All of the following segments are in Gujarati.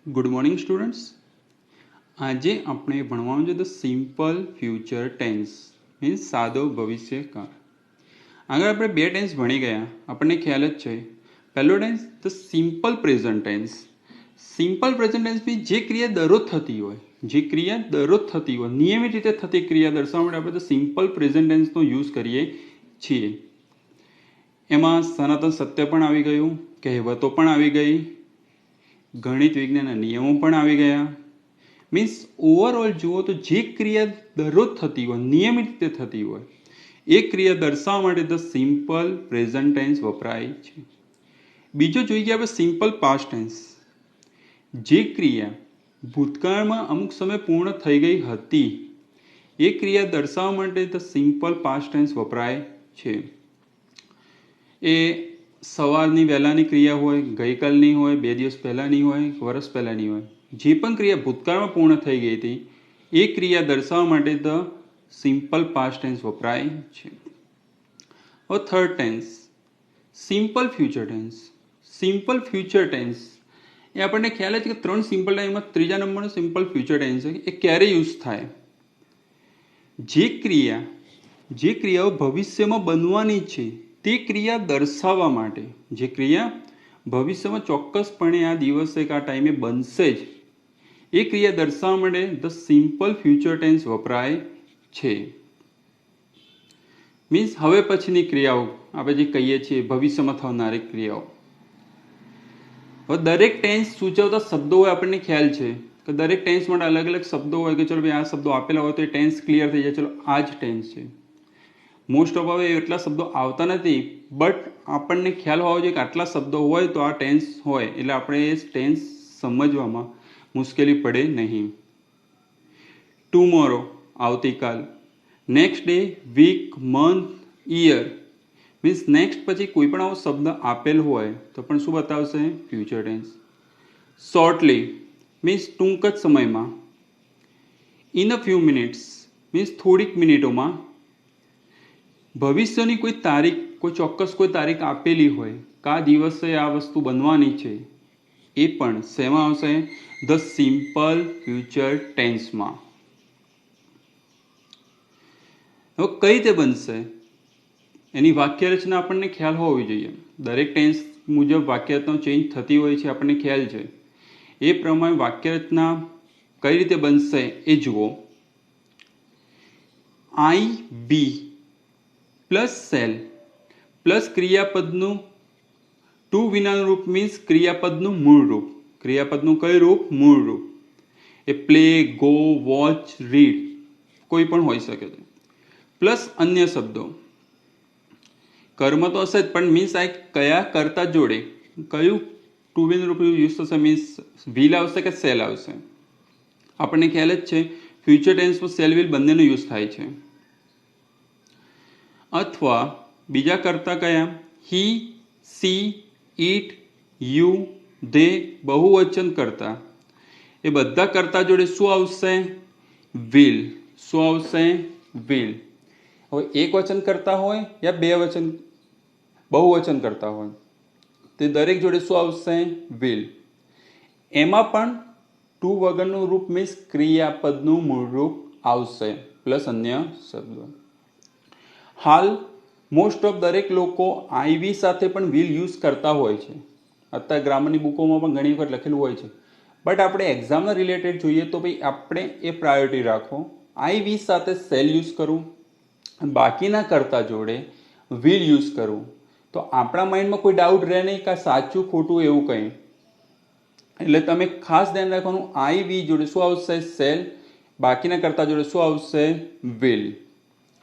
Good morning students. આજે આપણે ભણવાનું છે the simple future tense means સાદો ભવિષ્યકાળ. આગળ આપણે બે ટેન્સ ભણી ગયા, આપણને ખ્યાલ જ છે. પહેલો tense the simple present tense. Simple present tense બી જે ક્રિયા દરરોજ થતી હોય, નિયમિત રીતે થતી ક્રિયા દર્શાવવા માટે આપણે ધ સિમ્પલ પ્રેઝન્ટ ટેન્સનો યુઝ કરીએ છીએ. એમાં સનાતન સત્ય પણ આવી ગયું, કહેવતો પણ આવી ગઈ, ગણિત વિજ્ઞાનના નિયમો પણ આવી ગયા. મીન્સ ઓવરઓલ જુઓ તો જે ક્રિયા દરરોજ થતી હોય, નિયમિત રીતે થતી હોય, એ ક્રિયા દર્શાવવા માટે ધ સિમ્પલ પ્રેઝન્ટ ટેન્સ વપરાય છે. બીજો જોઈએ આપણે સિમ્પલ પાસ્ટ ટેન્સ. જે ક્રિયા ભૂતકાળમાં અમુક સમય પૂર્ણ થઈ ગઈ હતી, એ ક્રિયા દર્શાવવા માટે ધ સિમ્પલ પાસ્ટ ટેન્સ વપરાય છે. એ સવારની વહેલાની ક્રિયા હોય, ગઈકાલની હોય, 2 દિવસ પહેલાંની હોય, વર્ષ પહેલાંની હોય, જે પણ ક્રિયા ભૂતકાળમાં પૂર્ણ થઈ ગઈ હતી, એ ક્રિયા દર્શાવવા માટે ધ સિમ્પલ પાસ્ટ ટેન્સ વપરાય છે. હવે third tense simple future tense. Simple future tense એ આપણને ખ્યાલ છે કે 3 સિમ્પલ ટેન્સમાં ત્રીજા નંબરનો સિમ્પલ ફ્યુચર ટેન્સ છે. એ ક્યારે યુઝ થાય? જે ક્રિયાઓ ભવિષ્યમાં બનવાની છે તે ક્રિયા દર્શાવવા માટે, જે ક્રિયા ભવિષ્યમાં ચોક્કસપણે આ દિવસે કે આ ટાઈમે બનશે જ, એ ક્રિયા દર્શાવવા માટે ધ સિમ્પલ ફ્યુચર ટેન્સ વપરાય છે. મીન્સ હવે પછીની ક્રિયાઓ આપણે જે કહીએ છીએ ભવિષ્યમાં થનારી ક્રિયાઓ. હવે દરેક ટેન્સ સૂચવતા શબ્દો હોય, આપણને ખ્યાલ છે કે દરેક ટેન્સ માટે અલગ અલગ શબ્દો હોય કે ચલો ભાઈ આ શબ્દો આપેલા હોય તો એ ટેન્સ ક્લિયર થઈ જાય, ચલો આ જ ટેન્સ છે. મોસ્ટ ઓફ હવે એટલા શબ્દો આવતા નથી, બટ આપણને ખ્યાલ હોવો જોઈએ કે આટલા શબ્દો હોય તો આ ટેન્સ હોય, એટલે આપણે એ ટેન્સ સમજવામાં મુશ્કેલી પડે નહીં. ટુમોરો આવતીકાલ, next day, week, month, year. Means next પછી કોઈ પણ આવો શબ્દ આપેલ હોય તો પણ શું બતાવશે? Future tense. શોર્ટલી મીન્સ ટૂંક જ સમયમાં. In a few minutes means થોડીક મિનિટોમાં. ભવિષ્યની કોઈ તારીખ, કોઈ તારીખ આપેલી હોય કે આ દિવસે આ વસ્તુ બનવાની છે, એ પણ શેમાં આવશે? ધ સિમ્પલ ફ્યુચર ટેન્સમાં. હવે કઈ રીતે બનશે એની વાક્ય રચના આપણને ખ્યાલ હોવી જોઈએ. દરેક ટેન્સ મુજબ વાક્ય રચના ચેન્જ થતી હોય છે, આપણને ખ્યાલ છે. એ પ્રમાણે વાક્ય રચના કઈ રીતે બનશે એ જુઓ. આઈ બી પ્લસ સેલ પ્લસ ક્રિયાપદનું ટુ વિનાનું રૂપ મીન્સ ક્રિયાપદનું મૂળ રૂપ. ક્રિયાપદનું કયું રૂપ? મૂળ રૂપ. એ પ્લે, ગો, વોચ, રીડ કોઈ પણ હોઈ શકે છે. પ્લસ અન્ય શબ્દો. કર્મ તો હશે જ, પણ મીન્સ આ કયા કર્તા જોડે કયું ટુ વિન રૂપ યુઝ થશે? મીન્સ વિલ આવશે કે સેલ આવશે? આપણને ખ્યાલ જ છે ફ્યુચર ટેન્સમાં સેલ વિલ બંનેનો યુઝ થાય છે. અથવા બીજા કર્તા કયા? હી, સી, ઇટ, યુ, ધે, બહુવચન કર્તા. એ બધા કર્તા જોડે શું આવશે? વિલ. શું આવશે? વિલ. હવે એક વચન કરતા હોય યા બહુવચન કરતા હોય, તે દરેક જોડે શું આવશે? વિલ. એમાં પણ ટુ વગરનું રૂપ મીન્સ ક્રિયાપદનું મૂળ રૂપ આવશે પ્લસ અન્ય શબ્દો. હાલ મોસ્ટ ઓફ દરેક લોકો આઈવી સાથે પણ વિલ યુઝ કરતા હોય છે. અત્યારે ગ્રામરની બુકોમાં પણ ઘણી વખત લખેલું હોય છે, બટ આપણે એક્ઝામના રિલેટેડ જોઈએ તો ભાઈ આપણે એ પ્રાયોરિટી રાખો. આઈવી સાથે સેલ યુઝ કરવું, બાકીના કર્તા જોડે વિલ યુઝ કરવું, તો આપણા માઇન્ડમાં કોઈ ડાઉટ રહે નહીં કે સાચું ખોટું એવું કંઈ. એટલે તમે ખાસ ધ્યાન રાખવાનું, આઈ વી જોડે શું આવશે? સેલ. બાકીના કર્તા જોડે શું આવશે? વિલ.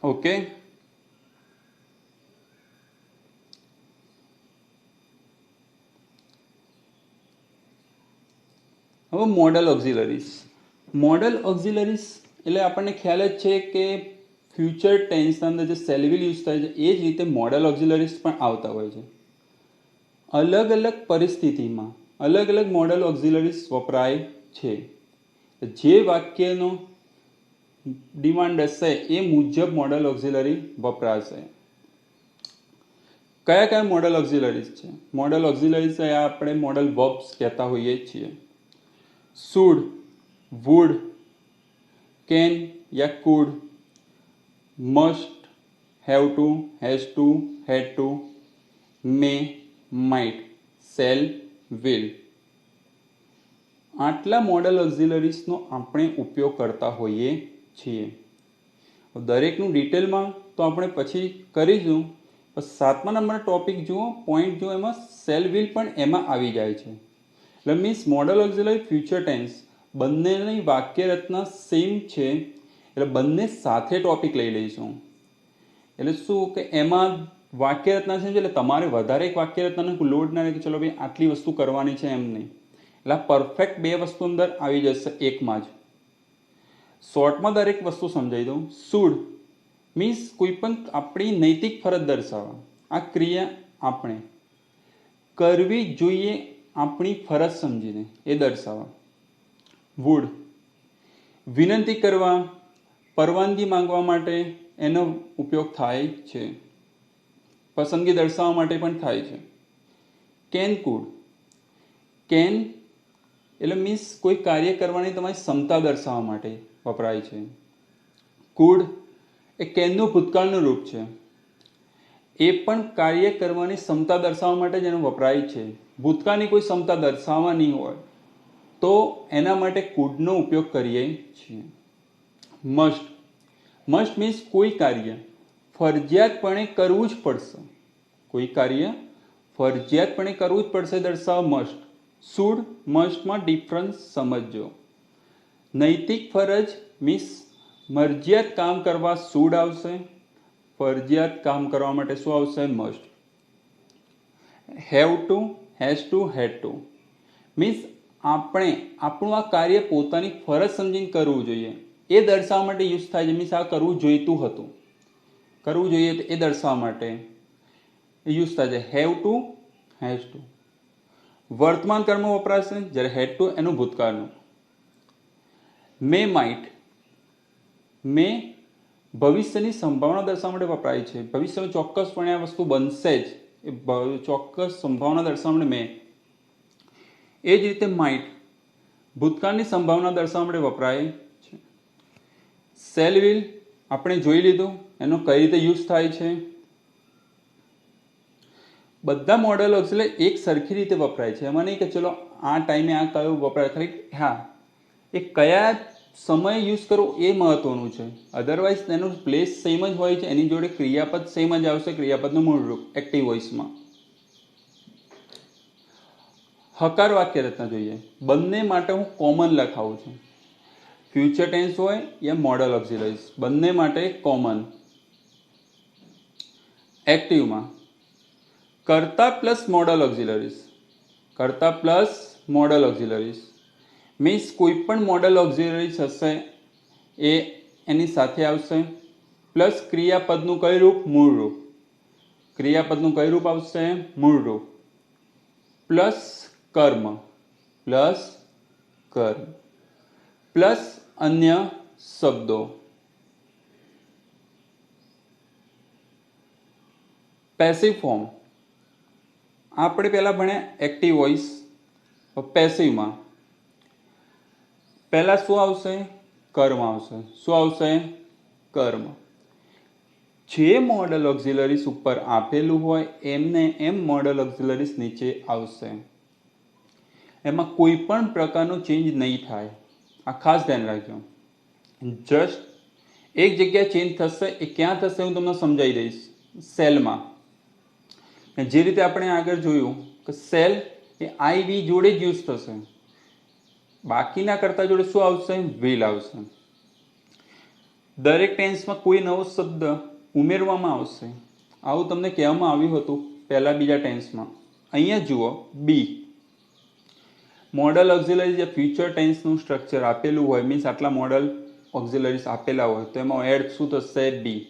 ઓકે. હવે મોડલ ઓક્ઝિલરીઝ. મોડલ ઓક્ઝિલરીઝ એટલે આપણને ખ્યાલ જ છે કે ફ્યુચર ટેન્સના અંદર જે સેલ વિલ યુઝ થાય છે એ જ રીતે મોડલ ઓક્ઝિલરીઝ પણ આવતા હોય છે. અલગ અલગ પરિસ્થિતિમાં અલગ અલગ મોડલ ઓક્ઝિલરીઝ વપરાય છે. જે વાક્યનો ડિમાન્ડ હશે એ મુજબ મોડલ ઓક્ઝિલરી વપરાશે. કયા કયા મોડલ ઓક્ઝિલરીઝ છે? મોડલ ઓક્ઝિલરીઝ આપણે મોડલ વર્બ્સ કહેતા હોઈએ છીએ. શુડ, વુડ, કેન યા could, must, have to, has to, had to, may, might, shall, will. આટલા મોડલ ઓક્ઝિલરીઝનો આપણે ઉપયોગ કરતા હોઈએ છીએ. દરેકનું ડિટેલમાં તો આપણે પછી કરીશું. 7મા નંબરનો ટોપિક જુઓ, પોઈન્ટ જુઓ, એમાં શેલ વિલ પણ એમાં આવી જાય છે. એટલે means modal auxiliary future tense બંનેની વાક્ય રચના સેમ છે, એટલે બંને સાથે ટોપિક લઈ લઈશું. એટલે શું કે એમાં વાક્ય રચના છે એટલે તમારે વધારે એક વાક્ય રચનાનો લોડ ના રહે કે ચલો ભાઈ આટલી વસ્તુ કરવાની છે, એમ નહીં. એટલે પરફેક્ટ 2 વસ્તુ અંદર આવી જશે એકમાં જ. શોર્ટમાં દરેક વસ્તુ સમજાવી દઉં. શુડ મીન્સ કોઈ પણ આપણી નૈતિક ફરજ દર્શાવવા. આ ક્રિયા આપણે કરવી જોઈએ આપણી ફરજ સમજીને એ દર્શાવવા. વુડ વિનંતી કરવા, પરવાનગી માંગવા માટે એનો ઉપયોગ થાય છે. પસંદગી દર્શાવવા માટે પણ થાય છે. કેન કુડ, કેન એટલે મીન્સ કોઈ કાર્ય કરવાની તમારી ક્ષમતા દર્શાવવા માટે વપરાય છે. કુડ એ કેનનું ભૂતકાળનું રૂપ છે. એ પણ કાર્ય કરવાની ક્ષમતા દર્શાવવા માટે જ એનો વપરાય છે. ભૂતકાળની કોઈ ક્ષમતા દર્શાવવાની હોય તો એના માટે કુડનો ઉપયોગ કરીએ છીએ. મસ્ટ, મસ્ટ મીન્સ કોઈ કાર્ય ફરજિયાતપણે કરવું જ પડશે. કોઈ કાર્ય ફરજિયાતપણે કરવું જ પડશે દર્શાવવા મસ્ટ. શુડ, મસ્ટમાં ડિફરન્સ સમજજો. નૈતિક ફરજ મીન્સ મરજિયાત કામ કરવા શુડ આવશે, ફરજિયાત કામ કરવા માટે શું આવશે? Must. Have to, has to, had to means આપણે આપણું આ કાર્ય પોતાની ફરજ સમજીને કરવું જોઈએ એ દર્શાવવા માટે યુઝ થાય છે. મીન્સ આ કરવું જોઈતું હતું, કરવું જોઈએ એ દર્શાવવા માટે યુઝ થાય છે. હેવ ટુ, હેઝ ટુ વર્તમાન કાળમાં વપરાશે, જ્યારે હેડ ટુ એનું ભૂતકાળનું. મે માઇટ, મે ભવિષ્યની સંભાવના દર્શાવવા માટે વપરાય છે. ભવિષ્યમાં ચોક્કસપણે આ વસ્તુ બનશે જ, એ ચોક્કસ સંભાવના દર્શાવવા માટે મે. એ જ રીતે માઇટ ભૂતકાળની સંભાવના દર્શાવવા માટે વપરાય છે. શેલ વિલ આપણે જોઈ લીધું એનો કઈ રીતે યુઝ થાય છે. બધા મોડલ ઓક્ઝિલરી એક સરખી રીતે વપરાય છે. એમાં નહીં કે ચલો આ ટાઈમે આ કયો વપરાય, ખાલી હા એ કયા સમય યુઝ કરવો એ મહત્વનું છે. અધરવાઇઝ એનું પ્લેસ સેમ જ હોય છે, એની જોડે ક્રિયાપદ સેમ જ આવશે, ક્રિયાપદનું મૂળ રૂપ એક્ટિવ વોઇસમાં. હકાર વાક્ય રચના જોઈએ. બંને માટે હું કોમન લખાવું છું. ફ્યુચર ટેન્સ હોય યા મોડલ ઓક્ઝિલરીઝ બંને માટે કોમન. એક્ટિવમાં કર્તા પ્લસ મોડલ ઓક્ઝિલરીઝ, કર્તા પ્લસ મોડલ ઓક્ઝિલરીઝ મીન્સ કોઈ પણ મોડલ ઓક્ઝિલરીઝ હશે એ એની સાથે આવશે, પ્લસ ક્રિયાપદનું કયું રૂપ? મૂળ રૂપ. ક્રિયાપદનું કયું રૂપ આવશે? મૂળ રૂપ. પ્લસ કર્મ, પ્લસ કર્મ, પ્લસ અન્ય શબ્દો. પેસિવ ફોર્મ આપણે પહેલા ભણ્યા એક્ટિવ વોઇસ. પેસિવમાં પહેલા શું આવશે? કર્મ આવશે. શું આવશે? કર્મ. જે મોડલ ઓક્ઝિલરીઝ ઉપર આપેલું હોય એમને એમ મોડલ ઓક્ઝિલરીઝ નીચે આવશે. એમાં કોઈ પણ પ્રકારનો ચેન્જ નહીં થાય, આ ખાસ ધ્યાન રાખજો. જસ્ટ એક જગ્યાએ ચેન્જ થશે, એ ક્યાં થશે હું તમને સમજાવી દઈશ. સેલમાં જે રીતે આપણે આગળ જોયું કે સેલ એ આઈ વી જોડે જ યુઝ થશે, બાકીના કરતા જોડે શું આવશે? વિલ આવશે. દરેક ટેન્સમાં કોઈ નવો શબ્દ ઉમેરવામાં આવશે, આવું તમને કહેવામાં આવ્યું હતું પહેલા બીજા ટેન્સમાં. અહીંયા જુઓ બી મોડલ ઓક્ઝિલરી જે ફ્યુચર ટેન્સનું સ્ટ્રક્ચર આપેલું હોય, મીન્સ આટલા મોડલ ઓક્ઝિલરીઝ આપેલા હોય તો એમાં એડ શું થશે? બી.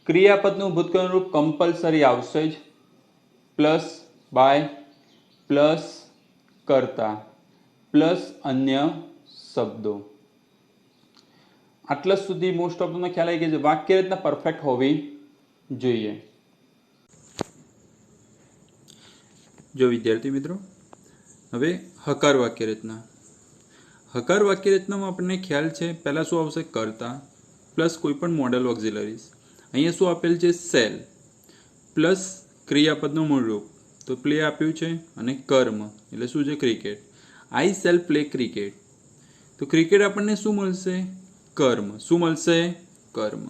ક્રિયાપદનું ભૂતકાળ રૂપ કમ્પલસરી આવશે જ, પ્લસ બાય, પ્લસ કરતા, પ્લસ અન્ય શબ્દો. આટલા સુધી મોસ્ટ ઓફ તમને ખ્યાલ આવી ગયો છે. વાક્ય રચના પરફેક્ટ હોવી જોઈએ. જો વિદ્યાર્થી મિત્રો, હવે હકાર વાક્ય રચના. હકાર વાક્ય રચનામાં આપણને ખ્યાલ છે પહેલા શું આવશે કર્તા પ્લસ કોઈ પણ મોડલ ઓક્ઝિલરીઝ. અહીંયા શું આપેલ છે સેલ પ્લસ ક્રિયાપદનું મૂળ રૂપ તો પ્લે આપ્યું છે અને કર્મ એટલે શું છે ક્રિકેટ. આઈ સેલ પ્લે ક્રિકેટ તો ક્રિકેટ આપણને શું મળશે કર્મ. શું મળશે કર્મ.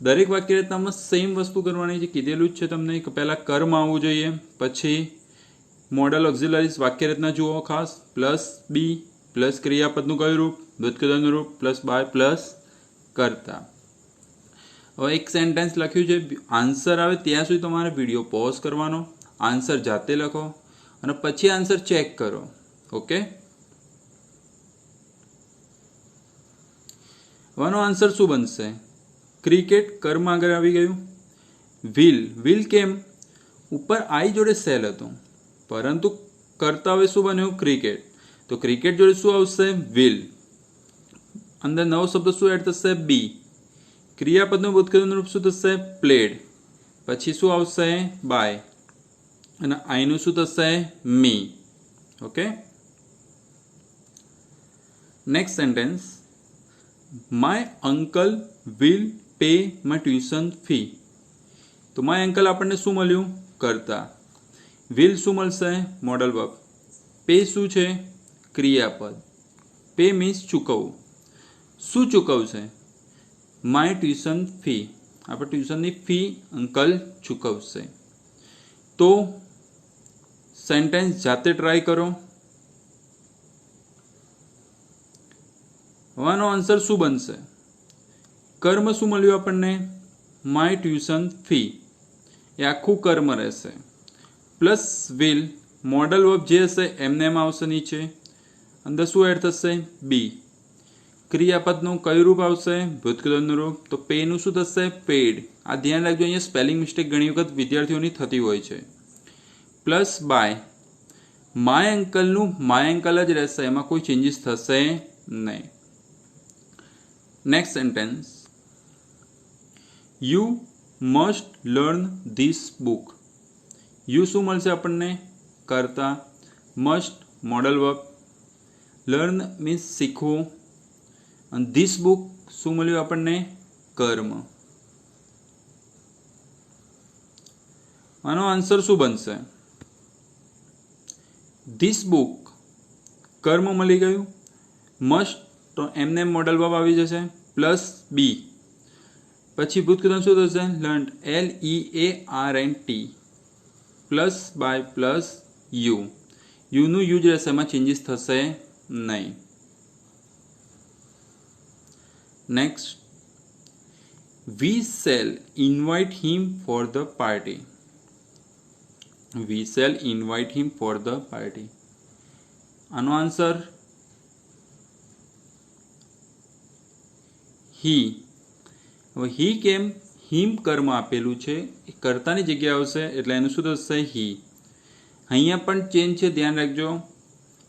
દરેક વાક્ય રચનામાં સેમ વસ્તુ કરવાની છે કીધેલું જ છે તમને કે પહેલા કર્મ આવવું જોઈએ પછી મોડલ ઓક્ઝિલરીઝ વાક્ય રચના જુઓ ખાસ પ્લસ બી પ્લસ ક્રિયાપદનું કયું રૂપ ભૂતકાળનું રૂપ પ્લસ બાય પ્લસ કરતા. હવે એક સેન્ટેન્સ લખ્યું છે આન્સર આવે ત્યાં સુધી તમારે વિડીયો પોઝ કરવાનો આન્સર જાતે લખો અને પછી આન્સર ચેક કરો. ઓકે હવેનો આન્સર શું બનશે ક્રિકેટ કર્મ આગળ આવી ગયું. વિલ કેમ ઉપર આઈ જોડે સેલ હતું પરંતુ કરતા હવે શું બન્યું ક્રિકેટ તો ક્રિકેટ જોડે શું આવશે વિલ. અંદર નવો શબ્દ શું એડ થશે બી. ક્રિયાપદનું ભૂતકાળનું રૂપ શું થશે પ્લેડ પછી શું આવશે બાય અને આઈનું શું થશે me. Okay next sentence my uncle will pay my tuition fee તો માય અંકલ આપણને શું મળ્યું કરતા. વિલ શું મળશે મોડલ વર્બ. પે શું છે ક્રિયાપદ. પે મીન્સ ચૂકવવું. શું ચૂકવશે માય ટ્યુશન ફી આપણે ટ્યુશનની ફી અંકલ ચૂકવશે. તો સેન્ટેન્સ જાતે ટ્રાય કરો. હવાનો આન્સર શું બનશે કર્મ શું મળ્યું આપણને માય ટ્યુશન ફી એ આખું કર્મ રહેશે પ્લસ વિલ મોડલ વર્બ જે હશે એમને એમ આવશે નીચે અંદર શું એડ થશે બી. ક્રિયાપદનું કયું રૂપ આવશે ભૂતકાળનું રૂપ તો પેનું શું થશે પેડ. આ ધ્યાન રાખજો અહીંયા સ્પેલિંગ મિસ્ટેક ઘણી વખત વિદ્યાર્થીઓની થતી હોય છે. પ્લસ બાય માય અંકલનું માય અંકલ જ રહેશે એમાં કોઈ ચેન્જીસ થશે નહીં. Next sentence you must learn this book. You શું મળશે આપણને કરતા must modal verb learn means શીખવું અને ધીસ બુક શું મળ્યું આપણને કર્મ. આનો આન્સર શું બનશે ધીસ બુક કર્મ મળી ગયું મસ્ટ તો એમને મોડલ વર્બ આવી જશે પ્લસ બી પછી ભૂતકાળ શું થશે learn LEARNT plus by plus you. યુનું યુ જ રહેશે એમાં ચેન્જીસ થશે નહીં. Next we shall invite him for the party. We shall invite him for the party. આનો આન્સર હી. હવે હી કેમ હિમ કર્મ આપેલું છે એ કર્તાની જગ્યાએ આવશે એટલે એનું શું થશે હી. અહીંયા પણ ચેન્જ છે ધ્યાન રાખજો.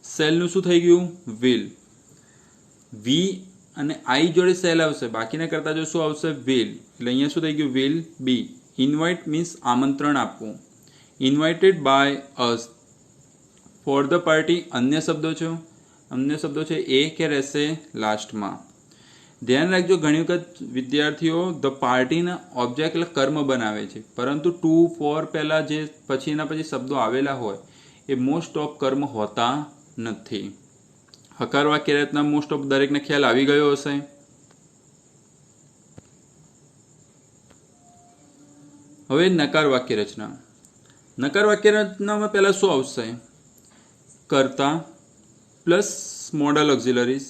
સેલનું શું થઈ ગયું વિલ. વી અને આઈ જોડે સેલ આવશે બાકીના કરતા જો શું આવશે વિલ એટલે અહીંયા શું થઈ ગયું વિલ બી. ઇન્વાઇટ મીન્સ આમંત્રણ આપવું. Invited by us for the party અન્ય શબ્દો છે. અન્ય શબ્દો છે એ કે રહેશે લાસ્ટમાં. ધ્યાન રાખજો ઘણી વખત વિદ્યાર્થીઓ ધ પાર્ટીના ઓબ્જેક્ટ એટલે કર્મ બનાવે છે પરંતુ ટુ ફોર પહેલાં જે પછીના પછી શબ્દો આવેલા હોય એ મોસ્ટ ઓફ કર્મ હોતા નથી. હકાર વાક્ય રચના મોસ્ટ ઓફ દરેકને ખ્યાલ આવી ગયો હશે. હવે નકાર વાક્ય રચના. નકાર વાક્ય રચનામાં પહેલા શું આવશે કર્તા પ્લસ મોડલ ઓક્ઝિલરીઝ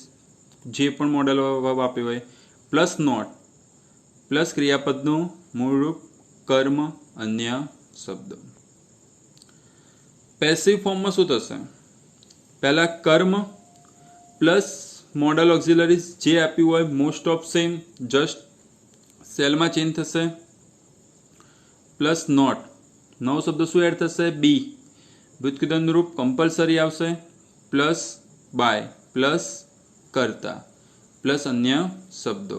જે પણ મોડલ વર્બ આપ્યો હોય પ્લસ નોટ પ્લસ ક્રિયાપદનું મૂળ રૂપ કર્મ અન્ય શબ્દો. પેસિવ ફોર્મમાં શું થશે પહેલા કર્મ પ્લસ મોડલ ઓક્ઝિલરીઝ જે આપ્યું હોય મોસ્ટ ઓફ સેમ જસ્ટ સેલમાં ચેન્જ થશે પ્લસ નોટ નવો શબ્દ શું એડ થશે બી. ભૂતકાળનું રૂપ કમ્પલસરી આવશે પ્લસ બાય પ્લસ કરતા પ્લસ અન્ય શબ્દો.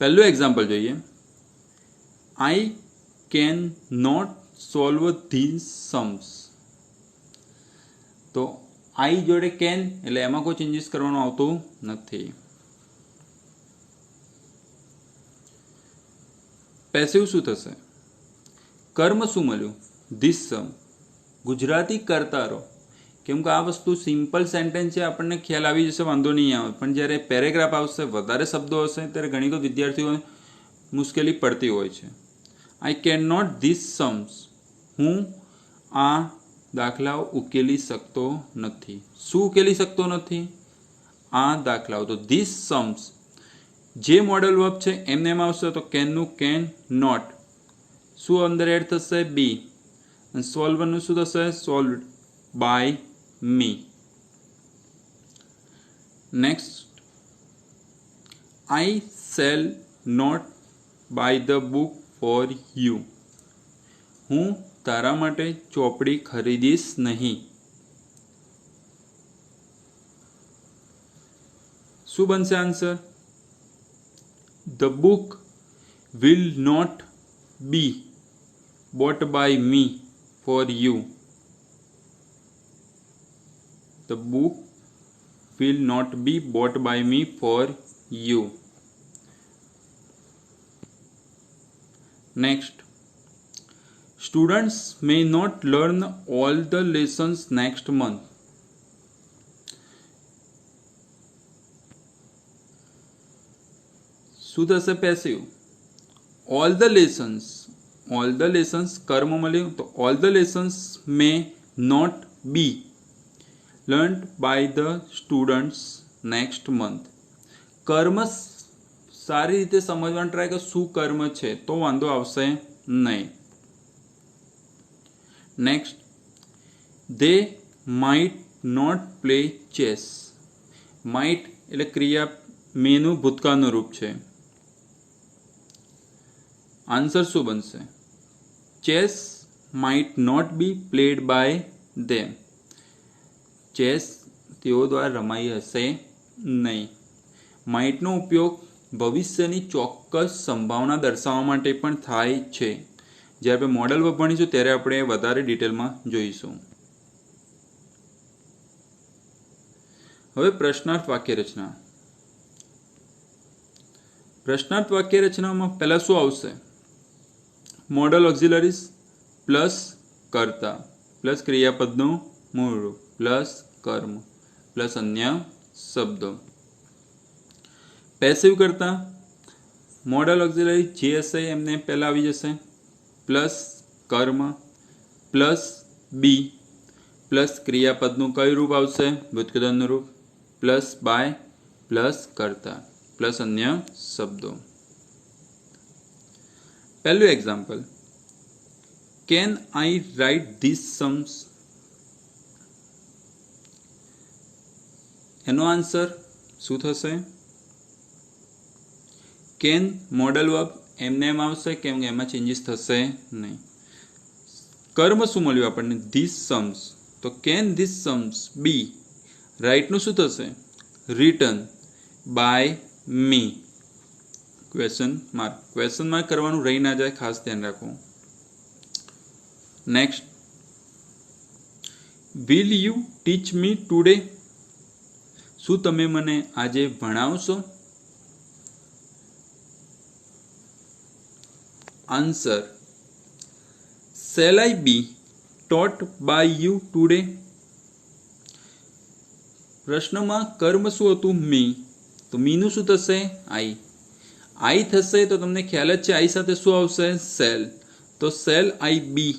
પહેલું એક્ઝામ્પલ જોઈએ. I can not solve this sums. તો આઈ જોડે કેન એટલે એમાં કોઈ ચેન્જીસ કરવાનું આવતું નથી. પેસિવ શું થશે? કર્મ શું મળ્યું? This sum. ગુજરાતી કરતા રહો. કેમ કે આ વસ્તુ સિમ્પલ સેન્ટેન્સ છે, આપણને ખ્યાલ આવી જશે, વાંધો નહીં આવે. પણ જ્યારે પેરેગ્રાફ આવશે, વધારે શબ્દો હશે, ત્યારે ઘણી વખત વિદ્યાર્થીઓને મુશ્કેલી પડતી હોય છે. I can not this sums. હું આ દાખલાઓ ઉકેલી શકતો નથી. શું ઉકેલી શકતો નથી? આ દાખલાઓ. તો ધીસ સમ્સ જે મોડલ વર્બ છે એમને એમ આવશે તો કેનનું કેન નોટ. શું અંદર એડ થશે? બી. અને સોલ્વરનું શું થશે? Solved by me. Next, I shall not buy the book for you. હું તારા માટે ચોપડી ખરીદીશ નહીં. શું બનશે answer? The book will not be bought by me for you. The book will not be bought by me for you. Next, students may not learn all the lessons next month. શું થશે? Passive. All the lessons. All the lessons કર્મ મળ્યું તો all the lessons may not be learned by the students next month. કર્મ સારી રીતે સમજવાનું ટ્રાય કે શું કર્મ છે, તો વાંધો આવશે નહીં. Next, they might not play chess. Might એટલે ક્રિયા મેનું ભૂતકાળનું રૂપ છે. આન્સર શું બનશે? Chess might not be played by them. Chess તેઓ દ્વારા રમાઈ હશે નહીં. માઇટનો ઉપયોગ ભવિષ્યની ચોક્કસ સંભાવના દર્શાવવા માટે પણ થાય છે. જ્યારે આપણે મોડલ વર્બ ભણીશું ત્યારે આપણે વધારે ડિટેલમાં જોઈશું. હવે પ્રશ્નાર્થ વાક્ય રચના. પ્રશ્નાર્થ વાક્ય રચનામાં પહેલા શું આવશે? મોડલ ઓક્ઝિલરીઝ પ્લસ કર્તા પ્લસ ક્રિયાપદનું મૂળ રૂપ પ્લસ કર્મ પ્લસ અન્ય શબ્દો. પેસિવ કરતા મોડલ ઓક્ઝિલરી જે હશે એમને પહેલા આવી જશે પ્લસ કર્મ પ્લસ બી પ્લસ ક્રિયાપદનું કયું રૂપ આવશે? ભૂતકાળનું રૂપ પ્લસ બાય પ્લસ કર્તા પ્લસ અન્ય શબ્દો. પહેલું example, can I write this Sam's? એનો આન્સર શું થશે? કેન મોડલ વર્બ એમને એમ આવશે, કેમ કે એમાં ચેન્જીસ થશે નહીં. કર્મ શું મળ્યું આપણને? This sums. તો કેન ધીસ સમ્સ બી રાઇટનું શું થશે? Written by me. Question mark કરવાનું રહી ના જાય, ખાસ ધ્યાન રાખો. Next, will you teach me today? શું તમે મને આજે ભણાવશો? Answer, shall I be taught by you today? પ્રશ્નમાં કર્મ શું હતું? મી. તો મીનું શું થશે? આઈ. આઈ થશે તો તમને ખ્યાલ જ છે આઈ સાથે શું આવશે? શેલ. તો શેલ આઈ બી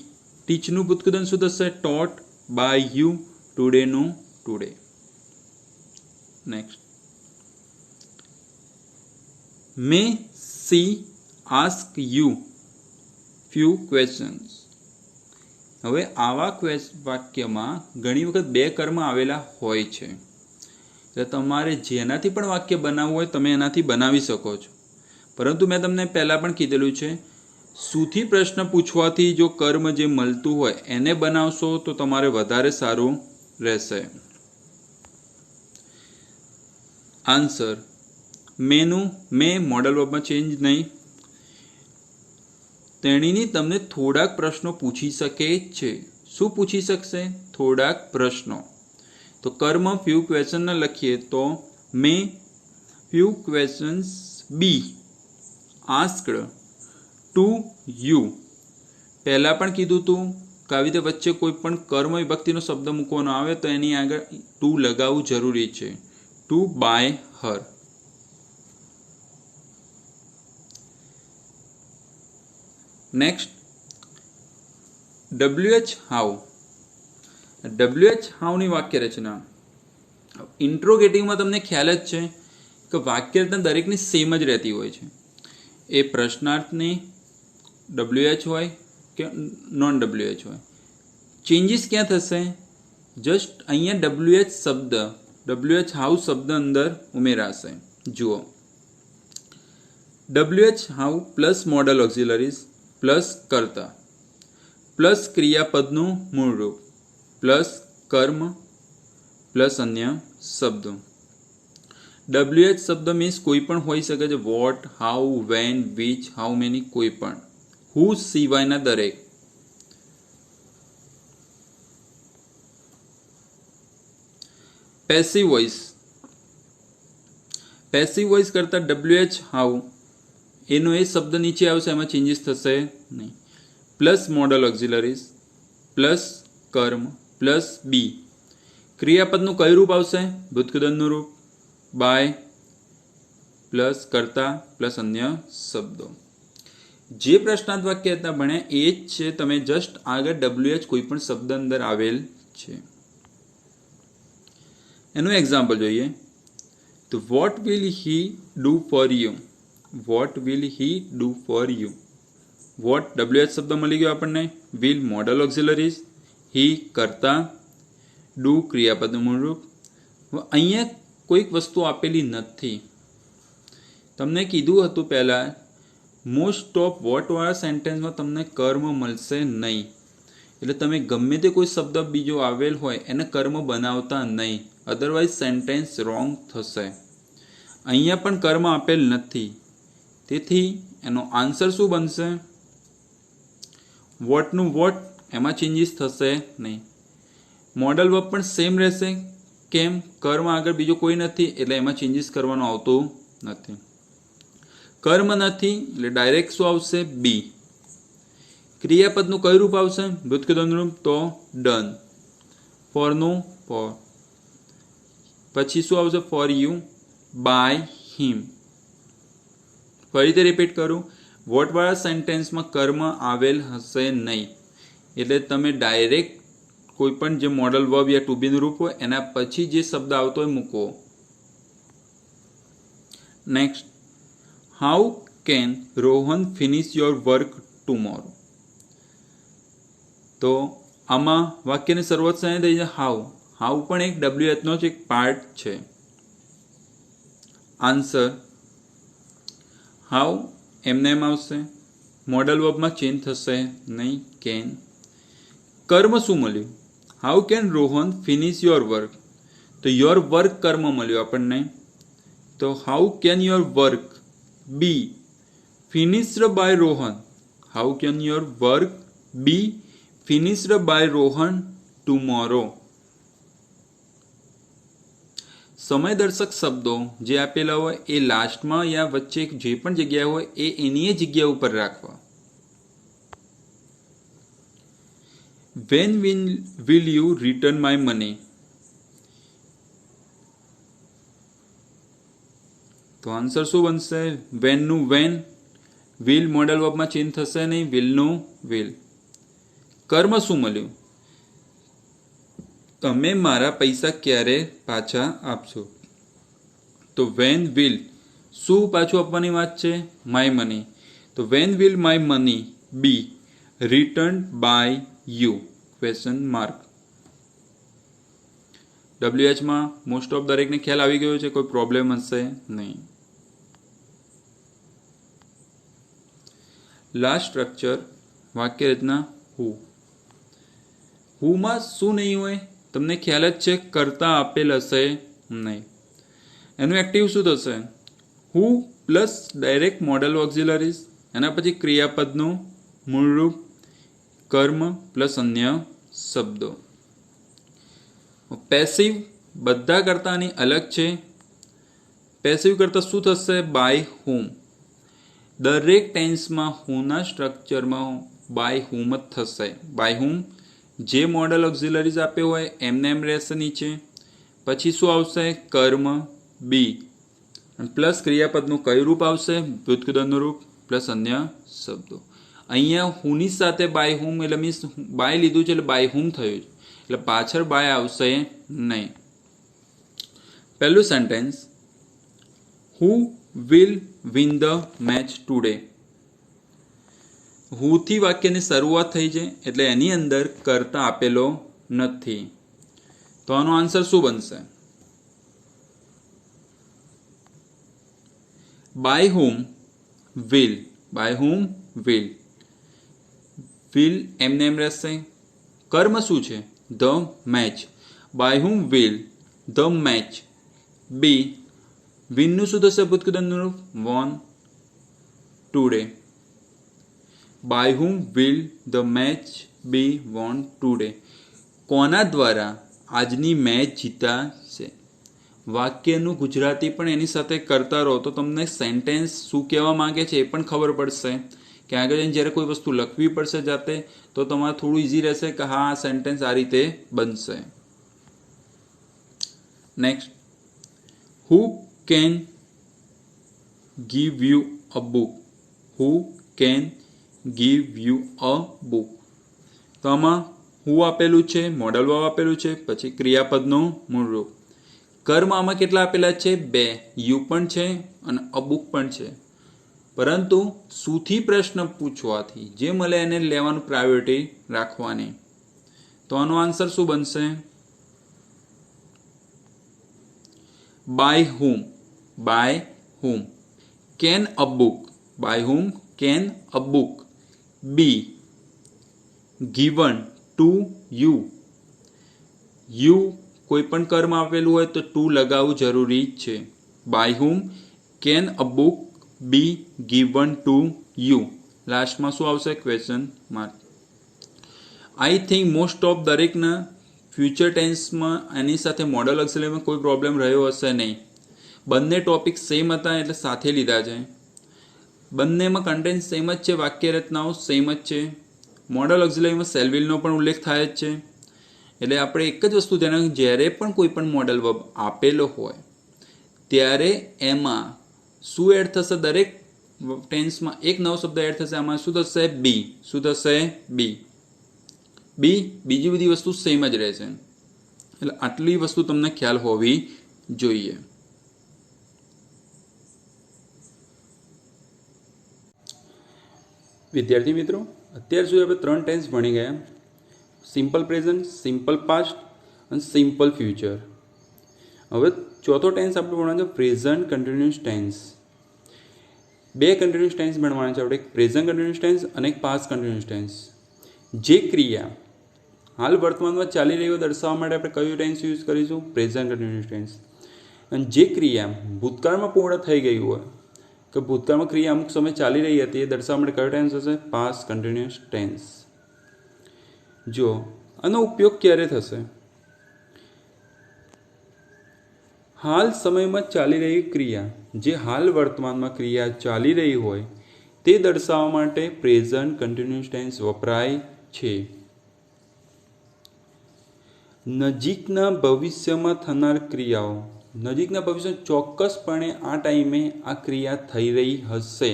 ટીચનું ભૂતકાળ શું થશે? ટોટ બાય યુ ટુડેનું today. Next, may she ask you few questions. હવે આવા વાક્યમાં ઘણી વખત બે કર્મ આવેલા હોય છે. એટલે તમારે જેનાથી પણ વાક્ય બનાવવું હોય તમે એનાથી બનાવી શકો છો. પરંતુ મેં તમને પહેલાં પણ કીધેલું છે, સુથી પ્રશ્ન પૂછવાથી જો કર્મ જે મળતું હોય એને બનાવશો તો તમારે વધારે સારું રહેશે. આન્સર, મેનું મે મોડલ વર્બમાં ચેન્જ નહીં. તેણીની તમને થોડાક પ્રશ્નો પૂછી શકે છે. શું પૂછી શકશે? થોડાક પ્રશ્નો. तो कर्म फ्यू क्वेश्चन न लखीए तो may few questions be asked to you. पहला पण कीधुं तुं के આવી રીતે વચ્ચે કોઈ પણ કર્મ વિભક્તિનો શબ્દ મૂકવાનો આવે તો એની આગળ ટુ લગાવવું જરૂરી છે, to by her. Next WH how. WH હાઉની વાક્ય રચના. ઇન્ટ્રોગેટિવમાં તમને ખ્યાલ જ છે કે વાક્ય રચના દરેકની સેમ જ રહેતી હોય છે. એ પ્રશ્નાર્થની WH હોય કે નોન WH હોય. ચેન્જીસ ક્યાં થશે? જસ્ટ અહીંયા WH શબ્દ, WH હાઉ શબ્દ અંદર ઉમેરાશે. જુઓ, WH how plus modal auxiliaries plus કર્તા પ્લસ ક્રિયાપદનું મૂળ રૂપ પ્લસ કર્મ પ્લસ અન્ય શબ્દો. WH શબ્દ મીન્સ કોઈ પણ હોઈ શકે છે. What, how, when, which, how many, કોઈ પણ. હુ સિવાયના દરેક. Passive voice. પેસિવ વોઇસ કરતા WH હાઉ એનો એ શબ્દ નીચે આવશે, એમાં ચેન્જીસ થશે નહીં. પ્લસ મોડલ ઓક્ઝિલરીઝ પ્લસ કર્મ પ્લસ બી. ક્રિયાપદનું કયું રૂપ આવશે? ભૂતકૃદનનું રૂપ. બાય પ્લસ કર્તા પ્લસ અન્ય શબ્દો. જે પ્રશ્નાર્થ વાક્ય હતા ભણ્યા એ જ છે. તમે જસ્ટ આગળ WH કોઈ પણ શબ્દ અંદર આવેલ છે. એનું એક્ઝામ્પલ જોઈએ તો what will he do for you. What will he do for you. What WH શબ્દ મળી ગયો આપણને. વિલ મોડલ ઓક્ઝિલરીઝ, હી કર્તા, ડુ ક્રિયાપદનું મૂળરૂપ. અહીંયા કોઈક વસ્તુ આપેલી નથી. તમને કીધું હતું પહેલાં મોસ્ટ ઓફ વોટવાળા સેન્ટેન્સમાં તમને કર્મ મળશે નહીં. એટલે તમે ગમે તે કોઈ શબ્દ બીજો આવેલ હોય એને કર્મ બનાવતા નહીં, અધરવાઇઝ સેન્ટેન્સ રોંગ થશે. અહીંયા પણ કર્મ આપેલ નથી, તેથી એનો આન્સર શું બનશે? વોટનું વોટ, એમાં ચેન્જીસ થશે નહીં. મોડલ વર્બ પણ સેમ રહેશે. કેમ? કર્મ આગળ બીજો કોઈ નથી એટલે એમાં ચેન્જીસ કરવાનું આવતું નથી. કર્મ નથી એટલે ડાયરેક્ટ શું આવશે? બી. ક્રિયાપદનું કયું રૂપ આવશે? ભૂતકૃદન રૂપ, તો ડન. ફોરનું ફોર. પછી શું આવશે? For you, by him. ફરીથી રિપીટ કરું, વોટવાળા સેન્ટેન્સમાં કર્મ આવેલ હશે નહીં, એટલે તમે ડાયરેક્ટ કોઈ પણ જે મોડલ વર્બ યા ટુ બીનું રૂપ હોય એના પછી જે શબ્દ આવતો હોય મૂકો. Next, how can Rohan finish your work tomorrow. તો આમાં વાક્યની શરૂઆત શાની થઈ છે? હાઉ. હાઉ પણ એક WH નો જ એક પાર્ટ છે. આન્સર હાઉ એમને એમ આવશે. મોડલ વર્બમાં ચેન્જ થશે નહીં. કેન. કર્મ શું મળ્યું? How can Rohan finish your work. તો યોર વર્ક કર્મ મળ્યું આપણને. તો how can your work be finished by Rohan. How can your work be finished by Rohan tomorrow. સમયદર્શક શબ્દો જે આપેલા હોય એ લાસ્ટમાં યા વચ્ચે જે પણ જગ્યા હોય એ એની જગ્યા ઉપર રાખવા. When will you return my money? તો આન્સર શું બનશે? વેન નું વેન. વિલ મોડલ વર્બમાં ચેન્જ થશે નહીં, વિલ નું વિલ. કર્મ શું મળ્યું? તમે મારા પૈસા ક્યારે પાછા આપશો? તો વેન વિલ શું પાછું આપવાની વાત છે? My money. તો when will my money be return by you? Question mark. WH માં મોસ્ટ ઓફ દરેકને ખ્યાલ આવી ગયો છે, કોઈ પ્રોબ્લેમ હશે નહીં. લાસ્ટ સ્ટ્રક્ચર વાક્ય રચના હુ. હુમાં શું નહીં હોય? તમને ખ્યાલ જ છે, કરતા આપેલ હશે નહીં. એનું એક્ટિવ શું થશે? હુ પ્લસ ડાયરેક્ટ મોડલ ઓક્ઝિલરીઝ, એના પછી ક્રિયાપદનું મૂળ રૂપ, કર્મ પ્લસ અન્ય શબ્દો. પેસિવ બધા કરતાં આની અલગ છે. પેસિવ કરતાં શું થશે? બાય હુમ. દરેક ટેન્સમાં હુના સ્ટ્રક્ચરમાં બાય હુમ જ થશે. બાય હુમ જે મોડલ ઓક્ઝિલરીઝ આપ્યો હોય એમને એમ રહેશે નીચે. પછી શું આવશે? કર્મ બી પ્લસ ક્રિયાપદનું કયું રૂપ આવશે? ભૂતકૃતનું રૂપ પ્લસ અન્ય શબ્દો. અહીંયા હુની સાથે બાય હુમ એટલે મીન્સ બાય લીધું છે એટલે બાય હુમ થયું છે, એટલે પાછળ બાય આવશે નહીં. પહેલું sentence, who will win the match today. હુથી વાક્યની શરૂઆત થઈ છે એટલે એની અંદર કર્તા આપેલો નથી. તો આનો આન્સર શું બનશે? By whom will. By whom will. Will એમને એમ રહેશે. કર્મ શું છે? The match. By whom will the match be. વિનનું શું થશે? ભૂતકૃતનું રૂપ won today. By whom will the match be won today. કોના દ્વારા આજની મેચ જીતાશે? વાક્યનું ગુજરાતી પણ એની સાથે કરતા રહો તો તમને સેન્ટેન્સ શું કહેવા માંગે છે એ પણ ખબર પડશે કે આગળ જઈને જ્યારે કોઈ વસ્તુ લખવી પડશે જાતે તો તમારે થોડું ઇઝી રહેશે કે હા આ સેન્ટેન્સ આ રીતે બનશે. Next, who can give you a book. Who can give you a book. તો આમાં હુ આપેલું છે, મોડલ વર્બ આપેલું છે, પછી ક્રિયાપદનું મૂળ રૂપ. કર્મ આમાં કેટલા આપેલા છે? 2. યુ પણ છે અને અ બુક પણ છે. પરંતુ સુથી પ્રશ્ન પૂછવાથી જે મળે એને લેવાનું પ્રાયોરિટી રાખવાની. તો આનો આન્સર શું બનશે? By whom. By whom. Can a book. By whom can a book be given to you. You કોઈ પણ કર્મ આપેલું હોય તો ટુ લગાવવું જરૂરી છે. By whom can a book be given to you. લાસ્ટમાં શું આવશે? Question mark. I think most of દરેકના ફ્યુચર ટેન્સમાં એની સાથે મોડલ ઓક્સિલરીમાં કોઈ પ્રોબ્લેમ રહ્યો હશે નહીં. બંને ટોપિક સેમ હતા એટલે સાથે લીધા છે. બંનેમાં કન્ટેન્ટ સેમ જ છે, વાક્ય રચનાઓ સેમ જ છે. મોડલ ઓક્સિલરીમાં શેલ વિલનો પણ ઉલ્લેખ થાય જ છે. એટલે આપણે એક જ વસ્તુ ધ્યાન, જ્યારે પણ કોઈ પણ મોડલ વર્બ આપેલો હોય ત્યારે એમાં શું એડ થશે? દરેક ટેન્સમાં એક નવો શબ્દ એડ થશે. આમાં શું થશે? બી. શું થશે? બી. બી. બીજી બધી વસ્તુ સેમ જ રહેશે. એટલે આટલી વસ્તુ તમને ખ્યાલ હોવી જોઈએ. વિદ્યાર્થી મિત્રો, અત્યાર સુધી આપણે 3 ટેન્સ ભણી ગયા: સિમ્પલ પ્રેઝન્ટ, સિમ્પલ પાસ્ટ અને સિમ્પલ ફ્યુચર. હવે ચોથો ટેન્સ આપણે ભણવાનો છે present continuous tense. 2 continuous tense ભણવાના છે આપણે, એક પ્રેઝન્ટ કન્ટિન્યુઅસ ટેન્સ અને એક પાસ્ટ કન્ટિન્યુઅસ ટેન્સ. જે ક્રિયા હાલ વર્તમાનમાં ચાલી રહી હોય દર્શાવવા માટે આપણે કયું ટેન્સ યુઝ કરીશું? Present continuous tense. અને જે ક્રિયા ભૂતકાળમાં પૂર્ણ થઈ ગઈ હોય કે ભૂતકાળમાં ક્રિયા અમુક સમય ચાલી રહી હતી એ દર્શાવવા માટે કયો ટેન્સ હશે? Past continuous tense. જો આનો ઉપયોગ ક્યારે થશે? હાલ સમયમાં ચાલી રહી ક્રિયા, જે હાલ વર્તમાનમાં ક્રિયા ચાલી રહી હોય તે દર્શાવવા માટે પ્રેઝન્ટ કન્ટિન્યુઅસ ટેન્સ વપરાય છે. નજીકના ભવિષ્યમાં થનાર ક્રિયાઓ, નજીકના ભવિષ્યમાં ચોક્કસપણે આ ટાઈમે આ ક્રિયા થઈ રહી હશે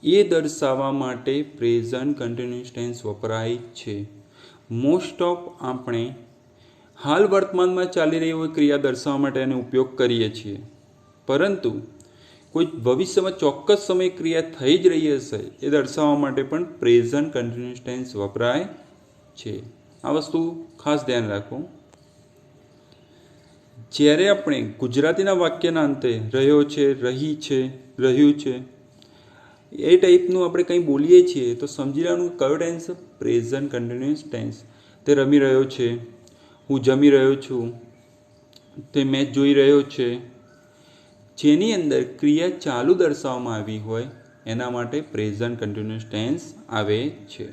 એ દર્શાવવા માટે પ્રેઝન્ટ કન્ટિન્યુઅસ ટેન્સ વપરાય છે. મોસ્ટ ઓફ આપણે હાલ વર્તમાનમાં ચાલી રહી હોય ક્રિયા દર્શાવવા માટે એનો ઉપયોગ કરીએ છીએ, પરંતુ કોઈ ભવિષ્યમાં ચોક્કસ સમય ક્રિયા થઈ જ રહી હશે એ દર્શાવવા માટે પણ પ્રેઝન્ટ કન્ટિન્યુઅસ ટેન્સ વપરાય છે. આ વસ્તુ ખાસ ધ્યાન રાખો. જ્યારે આપણે ગુજરાતીના વાક્યના અંતે રહ્યો છે, રહી છે, રહ્યું છે એ ટાઈપનું આપણે કંઈ બોલીએ છીએ તો સમજી લેવાનું કયો ટેન્સ? Present continuous tense. તે રમી રહ્યો છે, હું જમી રહ્યો છું, તે મેચ જોઈ રહ્યો છે. જેની અંદર ક્રિયા ચાલુ દર્શાવવામાં આવી હોય એના માટે પ્રેઝન્ટ કન્ટિન્યુઅસ ટેન્સ આવે છે.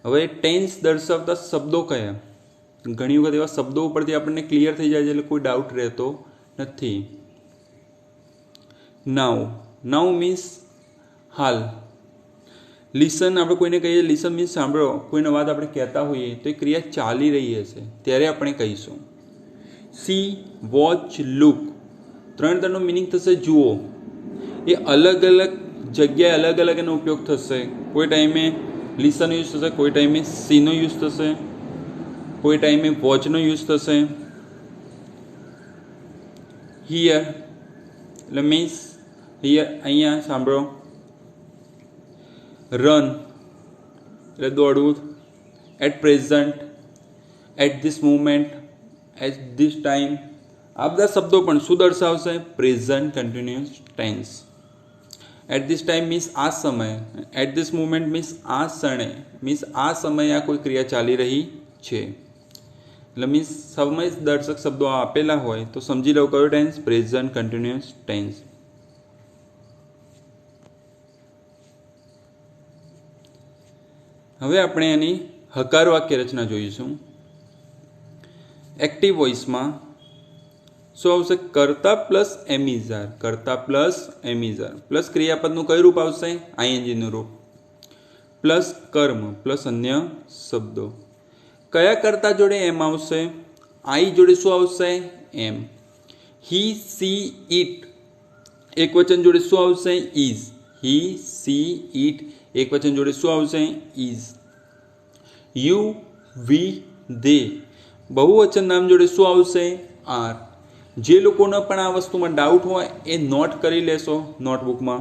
હવે ટેન્સ દર્શાવતા શબ્દો કયા? ઘણી વખત એવા શબ્દો ઉપરથી આપણને ક્લિયર થઈ જાય છે એટલે કોઈ ડાઉટ રહેતો નથી. નાઉ, નાઉ મીન્સ હાલ. લિસન આપણે કોઈને કહીએ, લિસન મીન્સ સાંભળો. કોઈને વાત આપણે કહેતા હોઈએ તો એ ક્રિયા ચાલી રહી હશે ત્યારે આપણે કહીશું. સી, વોચ, લુક, ત્રણનો મિનિંગ થશે જુઓ. એ અલગ અલગ જગ્યાએ અલગ અલગ એનો ઉપયોગ થશે. કોઈ ટાઈમે લિસન યુઝ થશે, કોઈ ટાઈમે સીનો યુઝ થશે, કોઈ ટાઈમે વોચનો યુઝ થશે. હિયર એટલે મીન્સ હિયર અહીંયા સાંભળો. રન એટલે દોડવું. At present, at this moment, at this time, આ બધા શબ્દો પણ શું દર્શાવશે? Present continuous tense. At this time means આ સમય, એટ ધીસ મુમેન્ટ મીન્સ આ ક્ષણે, મીન્સ આ સમયે આ કોઈ ક્રિયા ચાલી રહી છે. એટલે મીન્સ સમય દર્શક શબ્દો આપેલા હોય તો સમજી લો કયો ટેન્સ? Present continuous tense. હવે આપણે એની હકાર વાક્ય રચના જોઈશું. એક્ટિવ વોઇસમાં શું આવશે? કર્તા પ્લસ એમિઝાર, કર્તા પ્લસ એમિઝાર પ્લસ ક્રિયાપદનું કયું રૂપ આવશે? આઈએનજીનું રૂપ, પ્લસ કર્મ પ્લસ અન્ય શબ્દો. કયા કર્તા જોડે એમ આવશે? આઈ જોડે શું આવશે? એમ. હી, સી, ઇટ એક વચન જોડે શું આવશે? ઇઝ. હી, સી, ઇટ એક વચન જોડે શું આવશે? ઇઝ. યુ, વી, ધે બહુવચન નામ જોડે શું આવશે? આર. જે લોકોને પણ આ વસ્તુમાં ડાઉટ હોય એ નોટ કરી લેશો નોટબુકમાં.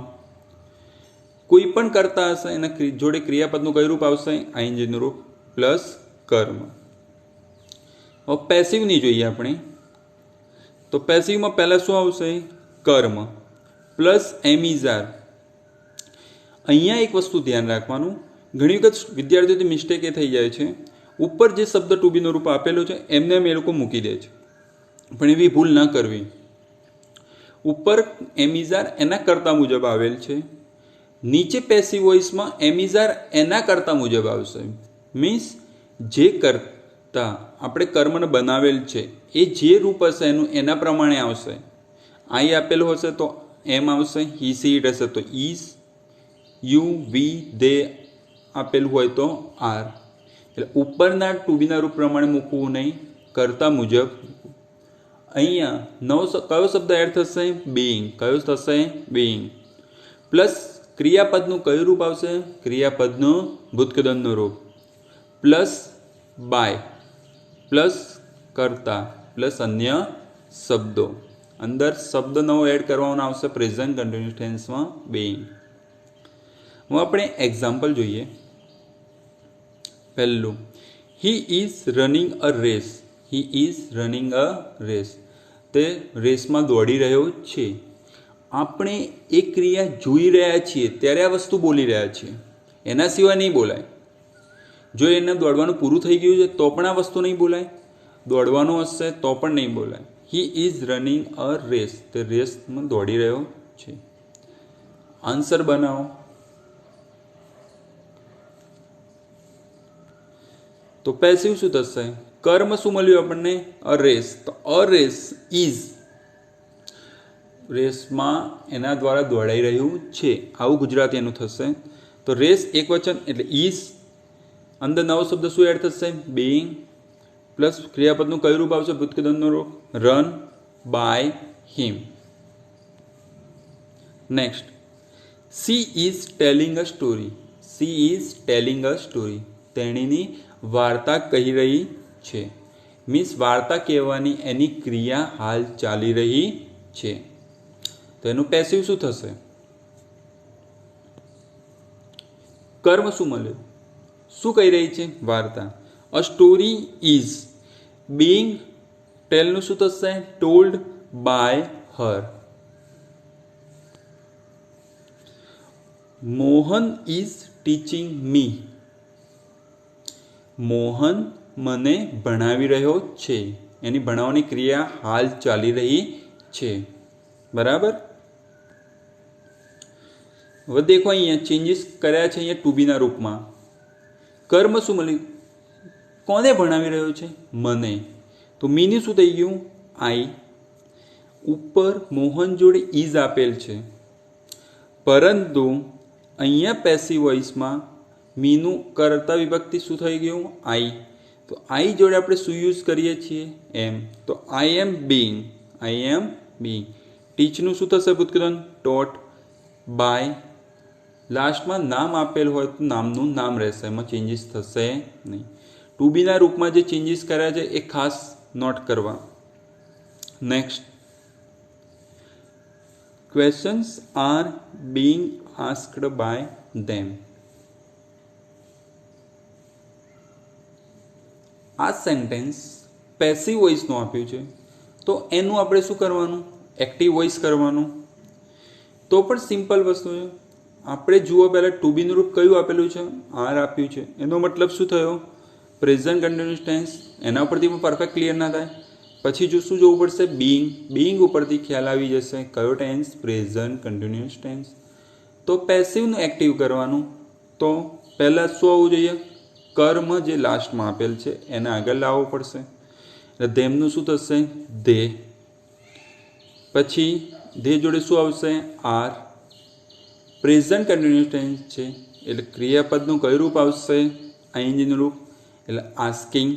કોઈ પણ કરતા હશે એના જોડે ક્રિયાપદનું કયું રૂપ આવશે? આઈએનજીનું રૂપ પ્લસ કર્મ. હવે પેસિવની જોઈએ આપણે તો પેસિવમાં પહેલાં શું આવશે? કર્મ પ્લસ એમિઝાર. અહીંયા એક વસ્તુ ધ્યાન રાખવાનું, ઘણી વખત વિદ્યાર્થીઓથી મિસ્ટેક એ થઈ જાય છે, ઉપર જે શબ્દ ટુ બીનો રૂપ આપેલો છે એમને એમ એ લોકો મૂકી દે છે, પણ એવી ભૂલ ન કરવી. ઉપર એમિઝાર એના કરતા મુજબ આવેલ છે, નીચે પેસિવ વોઇસમાં એમિઝાર એના કરતા મુજબ આવશે. મીન્સ જે કરતા આપણે કર્મને બનાવેલ છે એ જે રૂપ હશે એનું એના પ્રમાણે આવશે. આઈ આપેલું હશે તો એમ આવશે, હી, સી, ઇટ હશે તો ઇઝ, યુ, વી, ધે આપેલું હોય તો આર. એટલે ઉપરના ટુ બીના રૂપ પ્રમાણે મૂકવું નહીં, કરતા મુજબ. અહીંયા કયો શબ્દ એડ થશે? બીઈંગ. કયો થશે? બીઈંગ. પ્લસ ક્રિયાપદનું કયું રૂપ આવશે? ક્રિયાપદનું ભૂતકદનનું રૂપ પ્લસ બાય પ્લસ કરતા પ્લસ અન્ય શબ્દો. અંદર શબ્દ નવો એડ કરવાનો આવશે પ્રેઝન્ટ કન્ટિન્યુઅસ ટેન્સમાં બીઈંગ. હું આપણે એક્ઝામ્પલ જોઈએ. પહેલું, he is running a race. He is running a race. તે રેસમાં દોડી રહ્યો છે. આપણે એ ક્રિયા જોઈ રહ્યા છીએ ત્યારે આ વસ્તુ બોલી રહ્યા છીએ, એના સિવાય નહીં બોલાય. જો એને દોડવાનું પૂરું થઈ ગયું છે તો પણ આ વસ્તુ નહીં બોલાય, દોડવાનું હશે તો પણ નહીં બોલાય. He is running a race. તે રેસમાં દોડી રહ્યો છે. આન્સર બનાવો. તો પેસિવ શું થશે? કર્મ શું મળ્યું આપણને? અ રેસ. તો અ રેસ ઇઝ, રેસમાં એના દ્વારા દોડાઈ રહ્યું છે, આવું ગુજરાતી એનું થશે. તો રેસ એક વચન એટલે ઇઝ, અંદર નવો શબ્દ શું એડ થશે? બીઈંગ પ્લસ ક્રિયાપદનું કયું રૂપ આવશે? ભૂતકદનનું રૂપ run by him. Next, she is telling a story. She is telling a story. તેણીની વાર્તા કહી રહી છે. મીન્સ વાર્તા કહેવાની એની ક્રિયા હાલ ચાલી રહી છે. તો એનું પેસિવ શું થશે? કર્મ શું મળ્યું? શું કહી રહી છે? વાર્તા. અ સ્ટોરી ઇઝ બીઈંગ, ટેલનું શું થશે? Told by her. Mohan is teaching me. Mohan મને ભણાવી રહ્યો છે. એની ભણાવવાની ક્રિયા હાલ ચાલી રહી છે. બરાબર. હવે દેખો અહીંયા ચેન્જીસ કર્યા છે અહીંયા ટુ બીના રૂપમાં. કર્મ શું મળ્યું? કોને ભણાવી રહ્યો છે? મને. તો મીનું શું થઈ ગયું? આઈ. ઉપર મોહન જોડે ઇઝ આપેલ છે, પરંતુ અહીંયા પેસિવ વોઇસમાં મીનું કર્તા વિભક્તિ શું થઈ ગયું? આઈ. તો આઈ જોડે આપણે શું યુઝ કરીએ છીએ? એમ. તો આઈ એમ બીંગ. આઈ એમ બીંગ. ટીચનું શું થશે ભૂતકૃત? ટોટ. બાય. લાસ્ટમાં નામ આપેલ હોય તો નામનું નામ રહેશે, એમાં ચેન્જીસ થશે નહીં. ટુ બીના રૂપમાં જે ચેન્જીસ કર્યા છે એ ખાસ નોટ કરવા. Next, questions are being asked by them. આ સેન્ટેન્સ પેસિવ વોઇસનું આપ્યું છે, તો એનું આપણે શું કરવાનું? એક્ટિવ વોઇસ કરવાનું. તો પણ સિમ્પલ વસ્તુ છે. આપણે જુઓ પહેલાં ટુ બીનું રૂપ કયું આપેલું છે? આર આપ્યું છે. એનો મતલબ શું થયો? Present continuous tense. એના ઉપરથી પણ પરફેક્ટ ક્લિયર ના થાય. પછી જો શું જોવું પડશે? બીંગ. બીંગ ઉપરથી ખ્યાલ આવી જશે કયો ટેન્સ? Present continuous tense. તો પેસિવનું એક્ટિવ કરવાનું. તો પહેલાં શું આવવું જોઈએ? કર્મ જે લાસ્ટમાં આપેલ છે એને આગળ લાવવો પડશે. એટલે ધેમનું શું થશે? ધે. પછી ધે જોડે શું આવશે? આર. પ્રેઝન્ટ કન્ટિન્યુઅસ ટેન્સ છે એટલે ક્રિયાપદનું કયું રૂપ આવશે? આઈએનજીનું રૂપ. એટલે આસ્કિંગ.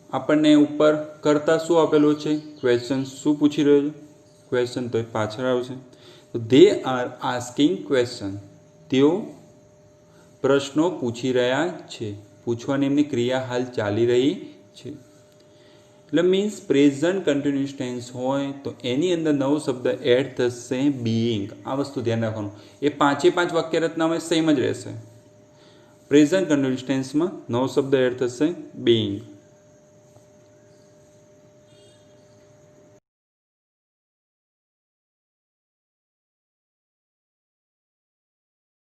આપણને ઉપર કરતા શું આપેલું છે? ક્વેશ્ચન. શું પૂછી રહ્યો છે? ક્વેશ્ચન. તો એ પાછળ આવશે. તો દે આર આસ્કિંગ ક્વેશ્ચન. તેઓ પ્રશ્નો પૂછી રહ્યા છે. પૂછવાની એમની ક્રિયા હાલ ચાલી રહી છે. એટલે મીન્સ પ્રેઝન્ટ કન્ટિન્યુઅસ ટેન્સ હોય તો એની અંદર નવો શબ્દ એડ થશે, બીઈંગ. આ વસ્તુ ધ્યાન રાખવાનું. એ 5 વાક્ય રચનામાં સેમ જ રહેશે. પ્રેઝન્ટ કન્ટિન્યુઅસ ટેન્સમાં નવો શબ્દ એડ થશે, બીઈંગ.